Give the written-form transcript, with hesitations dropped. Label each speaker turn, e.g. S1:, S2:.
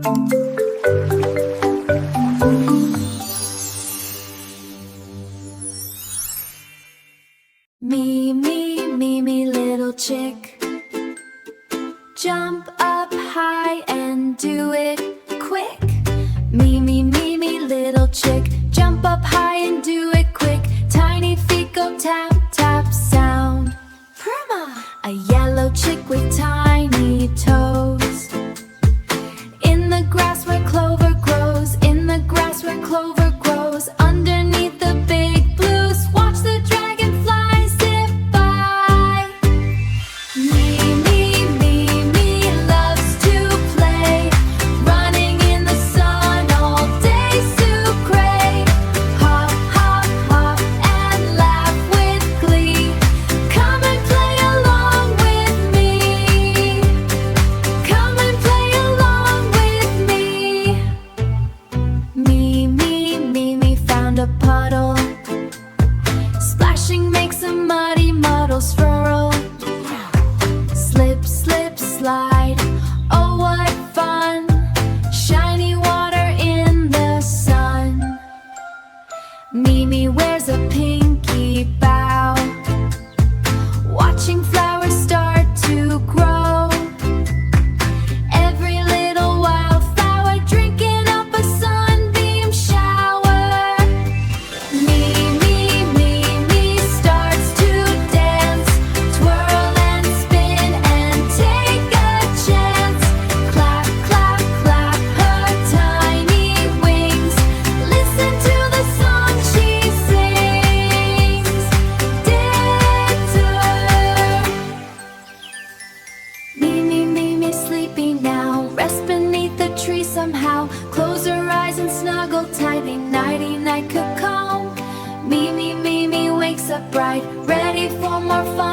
S1: Me, me, me, me, little chick. Jump up high and do it quick. Me, me, me, me, little chick. Jump up high and do it quick. Tiny feet go tap, tap, sound. Perma! A yellow chick with tiny toes. In the grass where clover grows. In the grass where clover grows. Underneath the big blues. Watch the dragonfly zip by. Me, me, me, me loves to play. Running in the sun all day, so gray. Hop, hop, hop and laugh with glee. Come and play along with me. Come and play along with me. Me, me, me, me found a puddle. Splashing makes a muddy muddle swirl. Slip, slip, slide. Oh, what fun! Shiny water in the sun. Mimi wears a pinky bow, watching flowers start to grow. Every little wildflower drinking up a sunbeam shower. Me, me, me, me starts to dance, twirl and spin and take a chance. Clap, clap, clap her tiny wings. Listen to the song she sings. Dancer. Me, sleepy now. Rest beneath the tree somehow. Close her eyes and snuggle tightly. Nighty night could calm. Me, wakes up bright, ready for more fun.